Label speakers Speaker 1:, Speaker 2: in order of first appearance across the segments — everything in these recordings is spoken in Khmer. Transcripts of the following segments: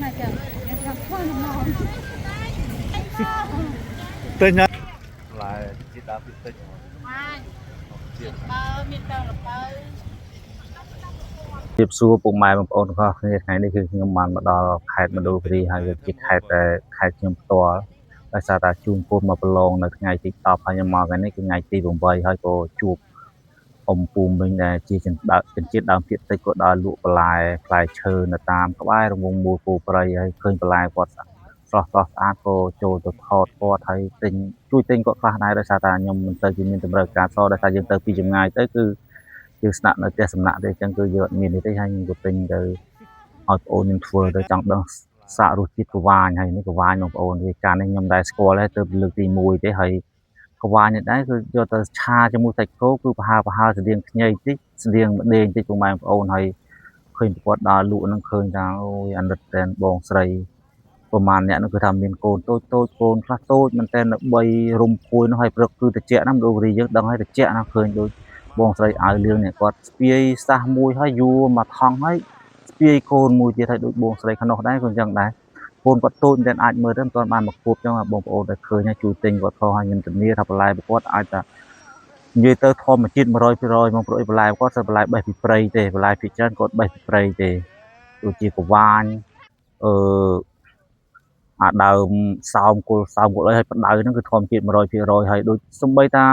Speaker 1: mà chẳng em gặp con nó
Speaker 2: tên nhá lại chị đã biết tên
Speaker 1: mai bơ miên bơ là bơ
Speaker 3: ជម្រាបសួរពុកម៉ែបងប្អូនទាំងអស់គ្នាថ្ងៃនេះគឺខ្ញុំបានមកដល់ខេត្តមណ្ឌលគិរីហើយជាខេត្តដែលខេត្តខ្ញុំផ្ទាល់ដោយសារតែជួនកូនមកប្រឡងនៅថ្ងៃទី10ហើយខ្ញុំមកថ្ងៃនេះគឺថ្ងៃទី8ហើយក៏ជួបអ៊ំពូមិញដែលជាជនជាតិដើមភាគតិចក៏ដើរលក់បន្លែផ្លែឈើនៅតាមក្បែររង្វង់មូលគោព្រៃហើយឃើញបន្លែគាត់ស្រស់ស្អាតក៏ចូលទៅថតគាត់ហើយជួយទិញគាត់ខ្លះដែរដោយសារតែខ្ញុំមិនទៅជាមានតម្រូវការសដោយសារយើងទៅពីចម្ងាយទៅគឺយើងស្នាក់នៅផ្ទះសំណាក់ទេអញ្ចឹងគឺយើងអត់មានទេហើយខ្ញុំក៏ទិញទៅឲ្យបងប្អូនខ្ញុំធ្វើទៅចង់ដឹងសាករសជាតិកវាញហើយនេះកវាញបងប្អូនវាកាលនេះខ្ញុំដែរស្គាល់ហើយទៅលើកទី1ទេហើយកវាញនេះដែរគឺយកទៅឆាជាមួយសាច់គោគឺប្រហើរស្តៀងខ្ញីតិចស្តៀងម្ដេងតិចបងប្អូនហើយឃើញប្រវត្តិដើរលក់ហ្នឹងឃើញថាអូយអាណិតតែនបងស្រីប្រហែលអ្នកនោះគឺថាមានកូនតូចកូនខ្លះតូចមែនតែនៅ3រុំភួយនោះហើយព្រឹកគឺតិចណាស់ដូរីយើងដឹងហើយតិចណាស់ឃើញដូចបងស្រីអាវលឿងនេះគាត់ស្ពាយសះមួយហើយយួរមកថងហើយស្ពាយកូនមួយទៀតហើយដូចបងស្រីខ្នោះដែរក៏អញ្ចឹងដែរកូនគាត់តូចតែអាចមើលទៅមិនទាន់បានមកគួបអញ្ចឹងបងប្អូនដែលឃើញហើយជួយទិញគាត់ផងហើយខ្ញុំជំនាញថាបន្លែគាត់អាចថានិយាយទៅធម្មជាតិ100%មកព្រោះបន្លែគាត់សិតបន្លែបេះពីព្រៃទេបន្លែពីច្រើនគាត់បេះពីព្រៃទេដូចជាកវាញអឺអាដើមសោមគល់អីហើយផ្ដៅហ្នឹងគឺធម្មជាតិ100%ហើយដូចសំបីតា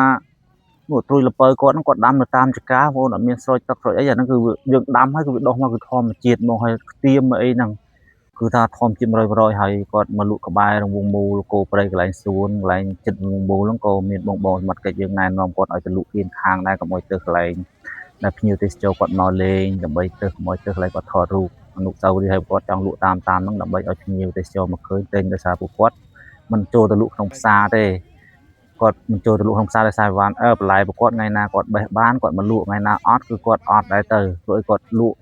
Speaker 3: នោះត្រួយលពៅគាត់ហ្នឹងគាត់ដាំនៅតាមចកាបងអត់មានស្រោចទឹកស្រោចអីអាហ្នឹងគឺយើងដាំហើយគឺវាដុះមកគឺធម្មជាតិមកហើយខ្ទៀមអីហ្នឹងគឺថាធម្មជាតិ100%ហើយគាត់មកលក់ក្បែររង្វង់មូលគោព្រៃកន្លែងសួនកន្លែងចិត្តរង្វង់មូលហ្នឹងក៏មានបងសមត្ថកិច្ចយើងណែនាំគាត់ឲ្យទៅលក់គៀនខាងដែរកុំឲ្យទៅកន្លែងដែលភ្ញៀវទេសចរគាត់មកលេងដើម្បីទៅកុំឲ្យទៅកន្លែងគាត់ថតរូបអនុស្សាវរីយ៍ឲ្យគាត់ចង់លក់តាមហ្នឹងដើម្បីឲ្យភ្ញៀវទេសចរមកឃើញទិញដោយសារពួកគាត់មិនចូលទៅលក់ក្នុងផ្សារទេគាត់មិនចូលទៅលក់ក្នុងផ្សារដោយសារបន្លែប្រគាត់ថ្ងៃណាគាត់បេះបានគាត់មកលក់ថ្ងៃណាអត់គឺគាត់អត់ដែរទៅព្រោះគាត់លក់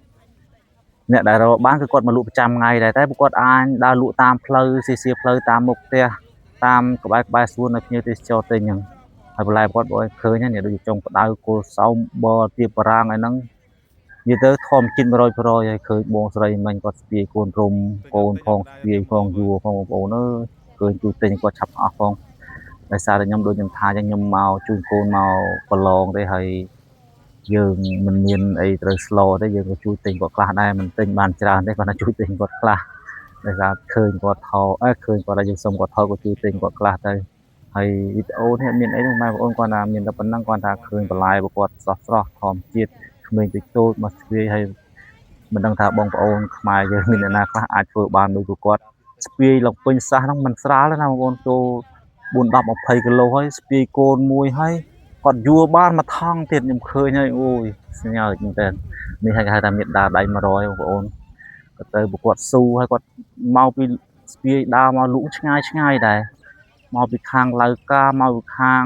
Speaker 3: អ្នកដែលរកបានគឺគាត់មកលក់ប្រចាំថ្ងៃដែរតែពួកគាត់អាចដើរលក់តាមផ្លូវស៊ីផ្លូវតាមមុខផ្ទះតាមក្បែរសួននៅភ្ញៀវទេសចរទិញហ្នឹងហើយបន្លែគាត់បងឃើញហ្នឹងដូចចុងផ្ដៅគល់សោមបទៀបបារាំងអីហ្នឹងនិយាយទៅធម្មជាតិ100%ហើយឃើញបងស្រីមិញគាត់ស្ពាយកូនរុំកូនផងស្ពាយផងយួរផងបងប្អូនអើយឃើញជួយទិញគាត់ឆាប់អស់ផងដោយសារតែខ្ញុំដូចខ្ញុំថាចឹងខ្ញុំមកជួយកូនមកប្រឡងទេហើយយើងមិនមានអីត្រូវស្លោទេយើងក៏ជួយទិញគាត់ខ្លះដែរមិនទិញបានច្រើនទេគាត់ថាជួយទិញគាត់ខ្លះដោយសារឃើញគាត់ថតឃើញគាត់ថាយើងសុំគាត់ថតក៏ជួយទិញគាត់ខ្លះទៅហើយវីដេអូនេះមានអីទេម៉ែបងប្អូនគាត់ថាមានតែប៉ុណ្ណឹងគាត់ថាឃើញបន្លែរបស់គាត់ស្រស់ធម្មជាតិក្មេងតូចមកស្ពាយហើយមិនដឹងថាបងប្អូនខ្មែរយើងមានអ្នកណាខ្លះអាចធ្វើបានដូចគាត់ស្ពាយឡើងពេញសះហ្នឹងមិនស្រាលទេណាបងប្អូនចូល4 10 20គីឡូហើយស្ពាយកូនមួយហើយគាត់យួរបានមកថងទៀតខ្ញុំឃើញហើយអូយស្ញើមែនតើនេះហៅថាមេដាដៃ100បងប្អូនក៏ទៅប្រកួតស៊ូហើយគាត់មកពីស្ពាយដើរមកលក់ឆ្ងាយដែរមកពីខាងឡៅកាមកពីខាង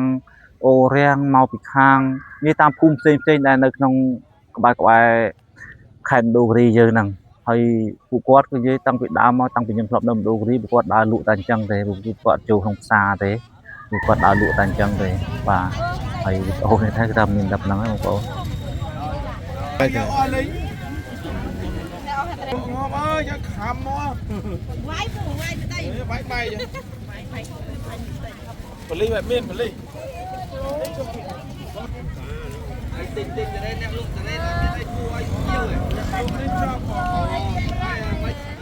Speaker 3: អូរាំងមកពីខាងនេះតាមភូមិផ្សេងដែរនៅក្នុងក្បែរខេត្តមណ្ឌលគិរីយើងហ្នឹងហើយពួកគាត់គឺនិយាយតាំងពីដើមមកតាំងពីខ្ញុំធ្លាប់នៅមណ្ឌលគិរីពួកគាត់ដើរលក់តែអញ្ចឹងទេពួកគាត់ចូលក្នុងផ្សារទេពួកគាត់ដើរលក់តែអញ្ចឹងទេបាទហើយវីដេអូនេះថាគឺថាមានតែប៉ុណ្្នឹងហ្នឹងបងប្អូន
Speaker 2: អើយយកខំមក
Speaker 1: វាយទៅđây
Speaker 2: បាយប៉លីបែបមានប៉លីទិញទៅđâyអ្នកលក់ទៅđâyគួរឲ្យញៀវអ្នកលក់នេះចង់